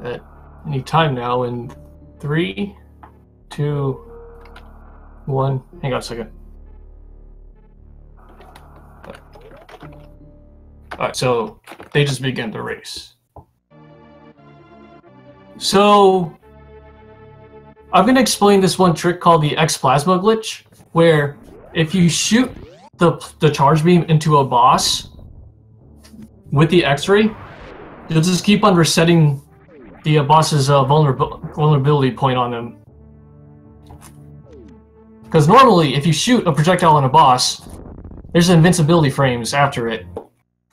at any time now in 3, 2, 1. Hang on a second. Alright, so they just begin the race. So I'm going to explain this one trick called the X-Plasma glitch, where if you shoot the charge beam into a boss with the X-ray, you'll just keep on resetting the boss's vulnerability point on them. Because normally, if you shoot a projectile on a boss, there's invincibility frames after it.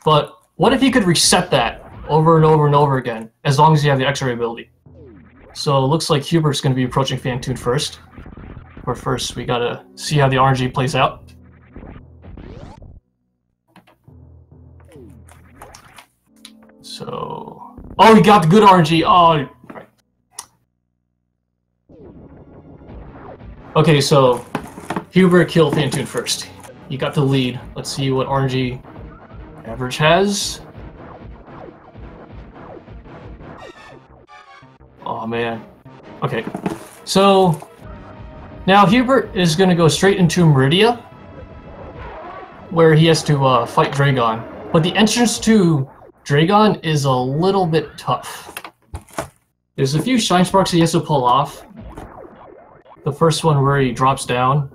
But what if you could reset that over and over and over again, as long as you have the X-ray ability? So it looks like Hubert's going to be approaching Phantoon first. But first, we gotta see how the RNG plays out. So... oh, he got the good RNG! Oh! Right. Okay, so Hubert killed Phantoon first. He got the lead. Let's see what RNG Average has. Oh man. Okay. So now Hubert is going to go straight into Meridia, where he has to fight Dragon. But the entrance to Dragon is a little bit tough. There's a few Shine Sparks he has to pull off. The first one where he drops down.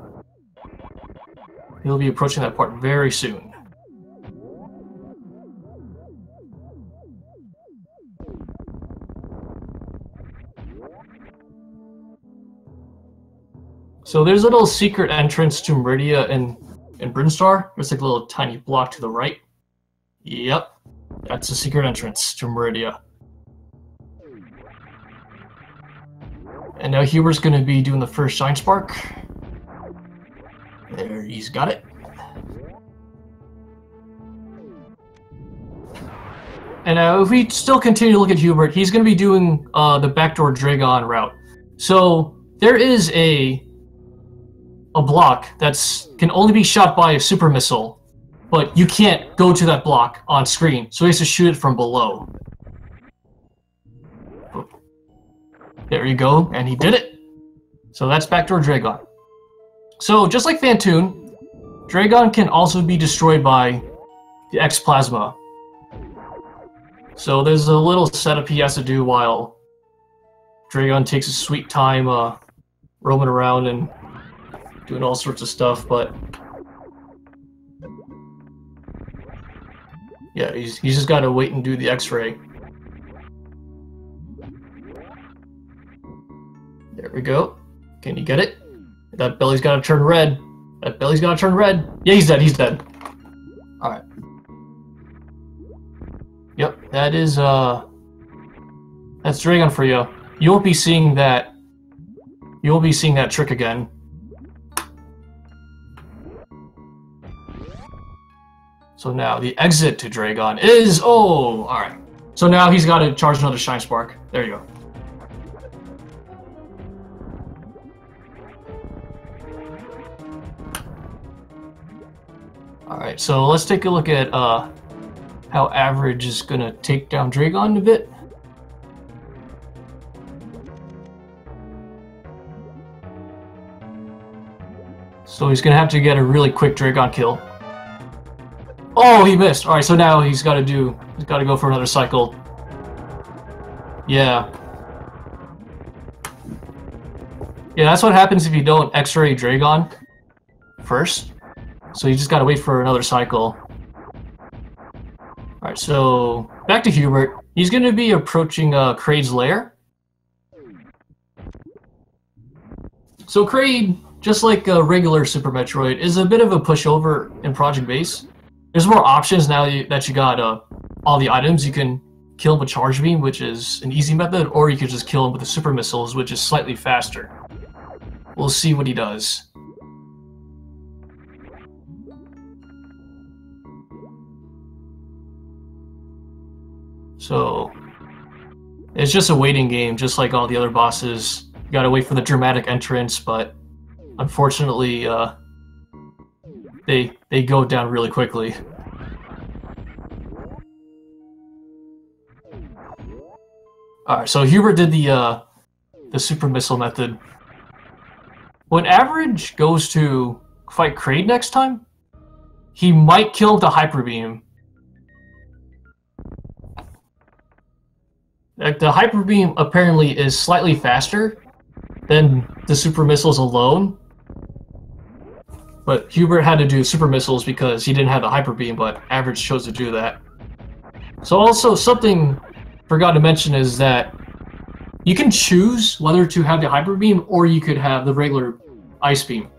He'll be approaching that part very soon. So there's a little secret entrance to Meridia in Brinstar. There's like a little tiny block to the right. Yep, that's the secret entrance to Meridia. And now Hubert's going to be doing the first Shine Spark. There, he's got it. And now if we still continue to look at Hubert, he's going to be doing the backdoor Dragon route. So there is a block that's can only be shot by a super missile, but you can't go to that block on screen, so he has to shoot it from below. There you go, and he did it. So that's backdoor Dragon. So just like Phantoon, Dragon can also be destroyed by the X-Plasma. So there's a little setup he has to do while Dragon takes a sweet time roaming around and doing all sorts of stuff, but yeah, he's just got to wait and do the X-ray. There we go. Can you get it? That belly's got to turn red. That belly's got to turn red. Yeah, he's dead. He's dead. All right. Yep, that is that's Dragon for you. You won't be seeing that. You won't be seeing that trick again. So now the exit to Dragon is... oh, alright. So now he's got to charge another Shine Spark. There you go. Alright, so let's take a look at how Average is going to take down Dragon a bit. So he's going to have to get a really quick Dragon kill. Oh, he missed. All right, so now he's got to go for another cycle. Yeah. Yeah, that's what happens if you don't X-ray Dragon first. So you just got to wait for another cycle. All right, so back to Hubert. He's going to be approaching Kraid's lair. So Kraid, just like a regular Super Metroid, is a bit of a pushover in Project Base. There's more options now that you got all the items. You can kill him with Charge Beam, which is an easy method, or you could just kill him with the Super Missiles, which is slightly faster. We'll see what he does. So, it's just a waiting game, just like all the other bosses. You gotta wait for the dramatic entrance, but unfortunately, they go down really Alright, so Hubert did the super missile method. When Average goes to fight Kraid next time, he might kill him with a hyper beam. Like, the hyper beam apparently is slightly faster than the super missiles alone. But Hubert had to do super missiles because he didn't have the hyper beam, but Average chose to do that. So also, something I forgot to mention is that you can choose whether to have the hyper beam or you could have the regular ice beam.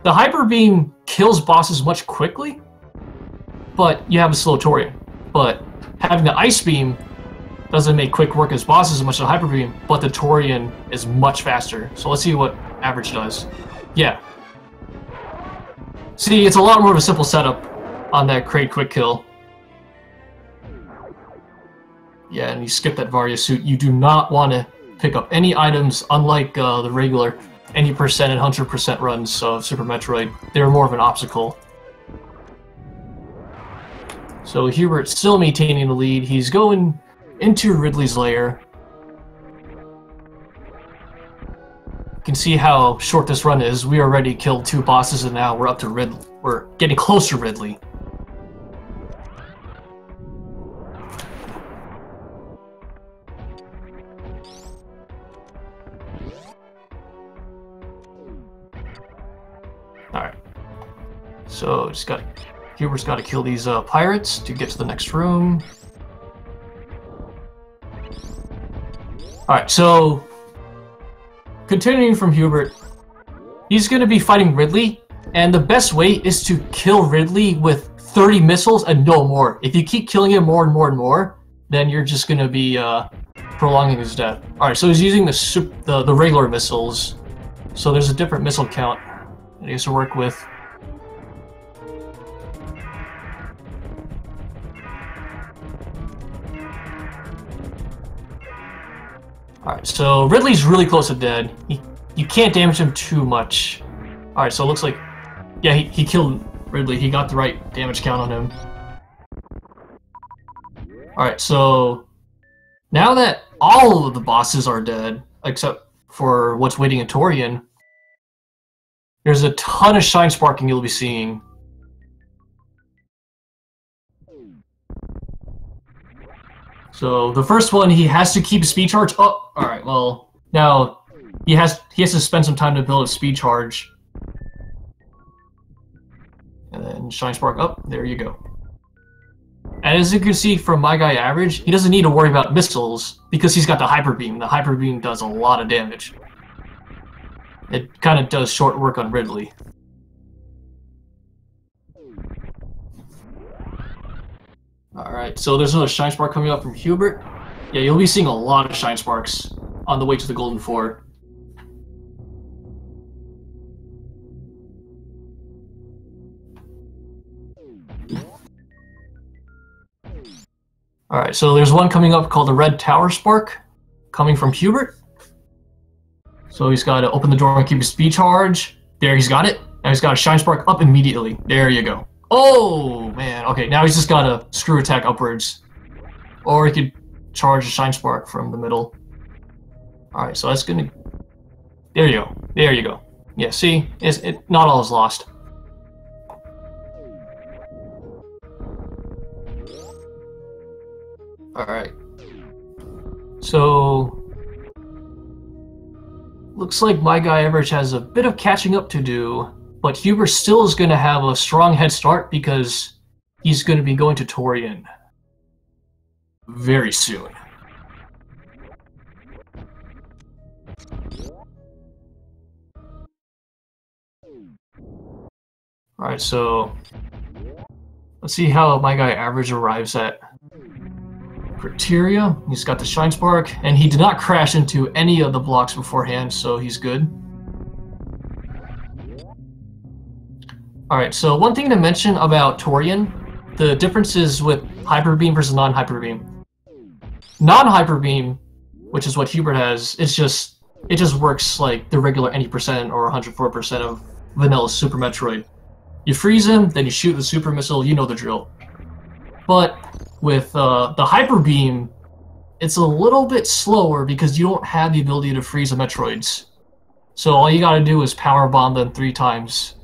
The hyper beam kills bosses much quickly, but you have a slow Torian. But having the ice beam doesn't make quick work as bosses as much as a hyper beam, but the Torian is much faster. So let's see what Average does. Yeah. See, it's a lot more of a simple setup on that Kraid quick kill. Yeah, and you skip that Varia suit. You do not want to pick up any items, unlike the regular any percent and 100% runs of Super Metroid. They're more of an obstacle. So Hubert's still maintaining the lead. He's going into Ridley's lair. You can see how short this run is. We already killed 2 bosses and now we're up to Ridley. We're getting close to Ridley. Alright. So Hubert's got to kill these pirates to get to the next room. Alright, so continuing from Hubert, he's going to be fighting Ridley, and the best way is to kill Ridley with 30 missiles and no more. If you keep killing him more and more and more, then you're just going to be prolonging his death. Alright, so he's using the regular missiles, so there's a different missile count that he has to work with. Alright, so Ridley's really close to dead. You can't damage him too much. Alright, so it looks like... Yeah, he killed Ridley. He got the right damage count on him. Alright, so... Now that all of the bosses are dead, except for what's waiting in Torian, there's a ton of Shine Sparking you'll be seeing. So the first one, he has to keep a speed charge up. All right, well now he has to spend some time to build a speed charge, and then Shine Spark up. There you go. And as you can see from my guy Average, he doesn't need to worry about missiles because he's got the hyper beam. The hyper beam does a lot of damage. It kind of does short work on Ridley. Alright, so there's another Shine Spark coming up from Hubert. Yeah, you'll be seeing a lot of Shine Sparks on the way to the Golden Four. Alright, so there's one coming up called the Red Tower Spark, coming from Hubert. So he's got to open the door and keep his speed charge. There, he's got it. Now he's got a Shine Spark up immediately. There you go. Oh, man. Okay, now he's just got to screw attack upwards. Or he could charge a Shine Spark from the middle. Alright, so that's going to... There you go. There you go. Yeah, see? Not all is lost. Alright. So... Looks like my guy Average has a bit of catching up to do, but Hubert still is going to have a strong head start because he's going to be going to Torian very soon. Alright, so let's see how my guy Average arrives at Criteria. He's got the Shine Spark, and he did not crash into any of the blocks beforehand, so he's good. Alright, so one thing to mention about Torian, the differences with Hyper Beam versus non-Hyper Beam. Non-Hyper Beam, which is what Hubert has, it just works like the regular any percent or 104% of vanilla Super Metroid. You freeze him, then you shoot the super missile, you know the drill. But with the Hyper Beam, it's a little bit slower because you don't have the ability to freeze the Metroids. So all you gotta do is power bomb them 3 times.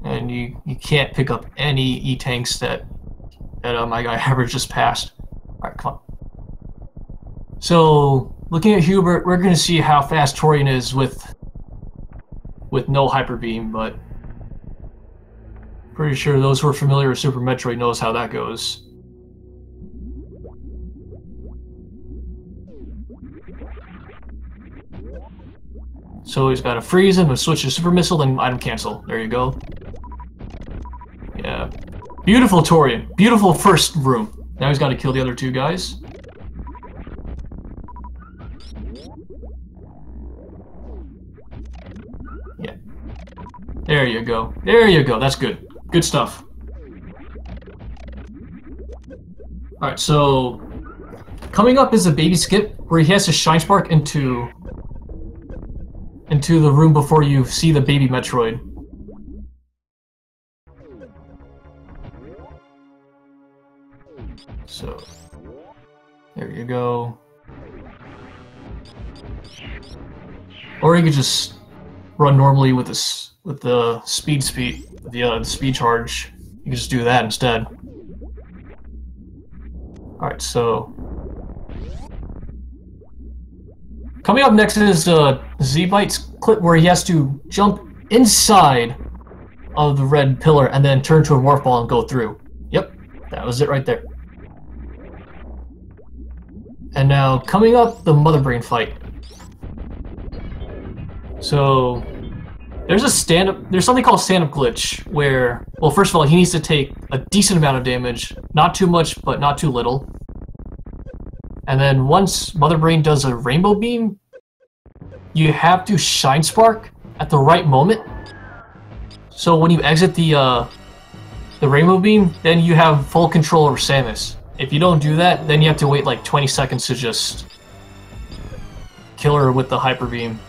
And you can't pick up any E-tanks that MrGuyAverage just passed. Alright, come on. So, looking at Hubert, we're going to see how fast Torian is with no Hyper Beam, but pretty sure those who are familiar with Super Metroid knows how that goes. So he's got to freeze him, and switch to Super Missile, then item cancel. There you go. Yeah. Beautiful Torian. Beautiful first room. Now he's got to kill the other 2 guys. Yeah. There you go. There you go. That's good. Good stuff. Alright, so coming up is a baby skip where he has to Shine Spark into the room before you see the baby Metroid. So, there you go. Or you could just run normally with this the speed charge. You can just do that instead. Alright, so coming up next is Z-Bite's clip where he has to jump inside of the red pillar and then turn to a morph ball and go through. Yep, that was it right there. And now, coming up, the Mother Brain fight. So, there's something called stand-up glitch, where, well, first of all, he needs to take a decent amount of damage, not too much, but not too little. And then once Mother Brain does a Rainbow Beam, you have to Shine Spark at the right moment. So when you exit the Rainbow Beam, then you have full control over Samus. If you don't do that, then you have to wait like 20 seconds to just kill her with the Hyper Beam.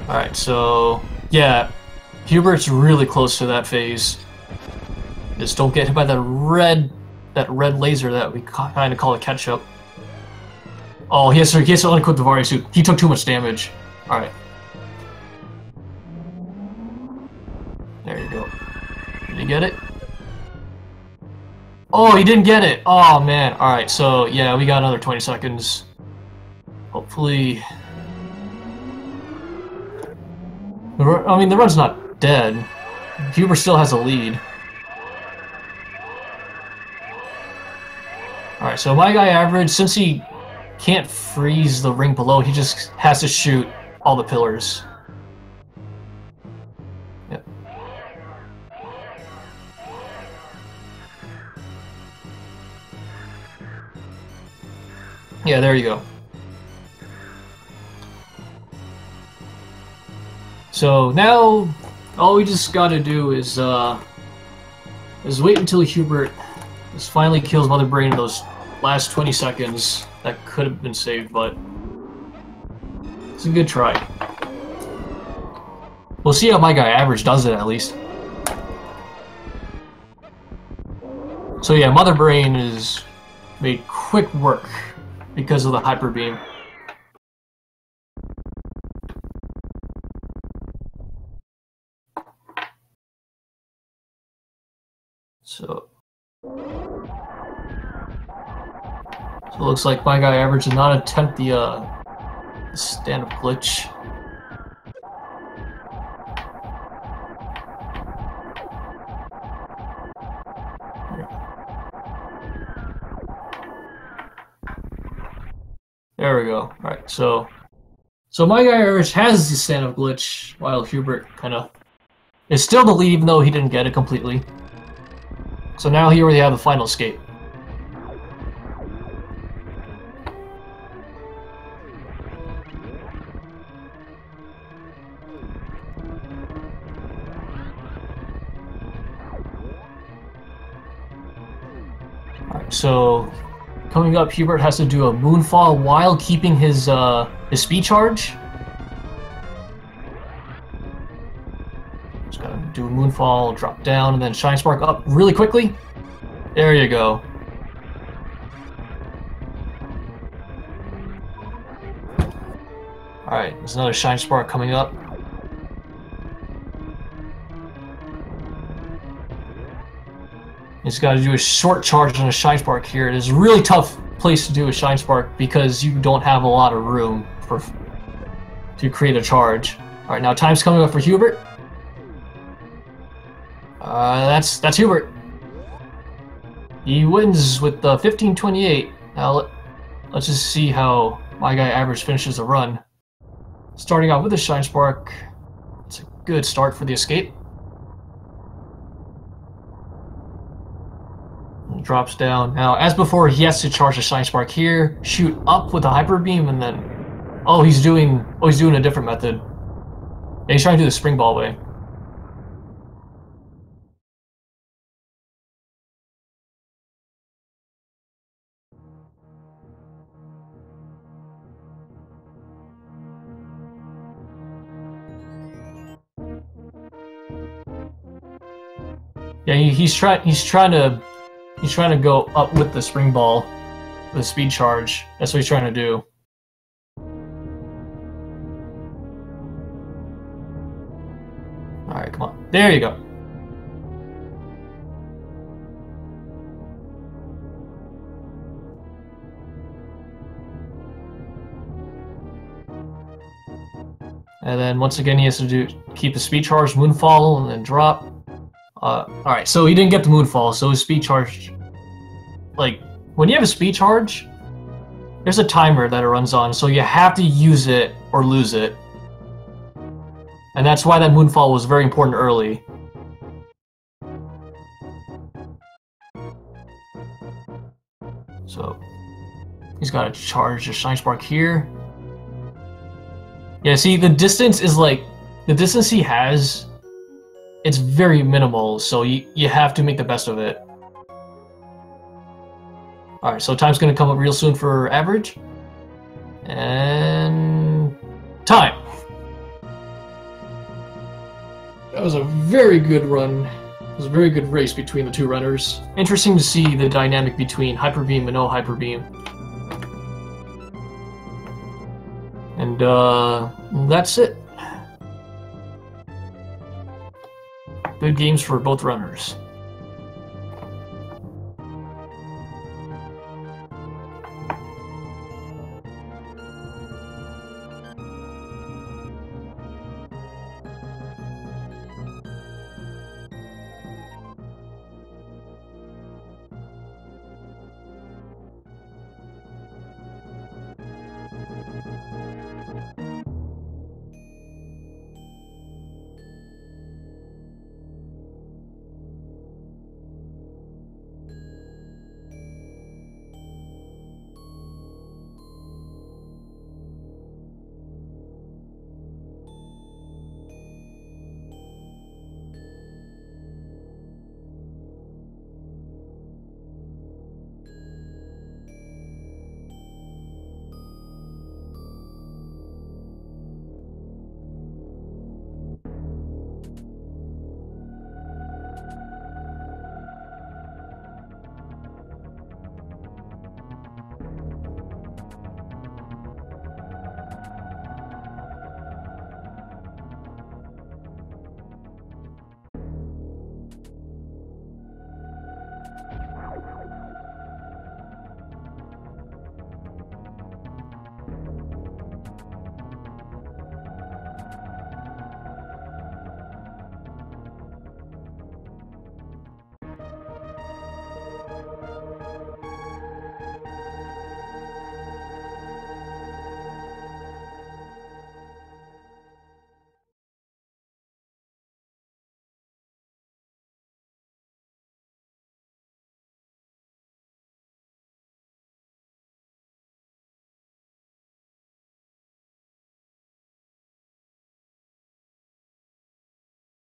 Alright, so yeah, Hubert's really close to that phase. Just don't get hit by that red laser that we kind of call a ketchup. Oh, he has to unequip the Varia suit. He took too much damage. Alright. There you go. Did he get it? Oh, he didn't get it! Oh, man. Alright, so, yeah, we got another 20 seconds. Hopefully... I mean, the run's not dead. Hubert still has a lead. Alright, so MrGuyAverage, since he can't freeze the ring below, he just has to shoot all the pillars. Yep. Yeah, there you go. So now, all we just gotta do is wait until Hubert finally kills Mother Brain in those last 20 seconds. That could have been saved, but it's a good try. We'll see how MrGuyAverage does it, at least. So yeah, Mother Brain is made quick work because of the Hyper Beam. So it looks like MrGuyAverage did not attempt the stand-up glitch. There we go. Alright, so MrGuyAverage has the stand-up glitch, while Hubert kinda is still the lead even though he didn't get it completely. So now here we have the final escape. Alright, so Coming up, Hubert has to do a moonfall while keeping his speed charge. Just gotta do a moonfall, drop down, and then Shine Spark up really quickly. There you go. Alright, there's another Shine Spark coming up. He's got to do a short charge on a Shine Spark here. It is a really tough place to do a Shine Spark because you don't have a lot of room to create a charge. Alright, now time's coming up for Hubert. That's Hubert. He wins with 15:28. Now let's just see how MrGuyAverage finishes the run. Starting out with a Shine Spark. It's a good start for the escape. Drops down. Now, as before, he has to charge a Shine Spark here, shoot up with a Hyper Beam, and then... Oh, he's doing a different method. Yeah, he's trying to do the Spring Ball way. Yeah, he's trying to go up with the Spring Ball, the speed charge. That's what he's trying to do. Alright, come on. There you go. And then once again he has to keep the speed charge, moonfall, and then drop. Alright, so he didn't get the moonfall, so his speed charge... Like, when you have a speed charge, there's a timer that it runs on, so you have to use it or lose it. And that's why that moonfall was very important early. So, he's got to charge a Shine Spark here. Yeah, see, the distance is like... The distance he has... It's very minimal, so you have to make the best of it. Alright, so time's gonna come up real soon for Average. And... time! That was a very good run. It was a very good race between the two runners. Interesting to see the dynamic between Hyper Beam and no Hyper Beam. And, that's it. Good games for both runners.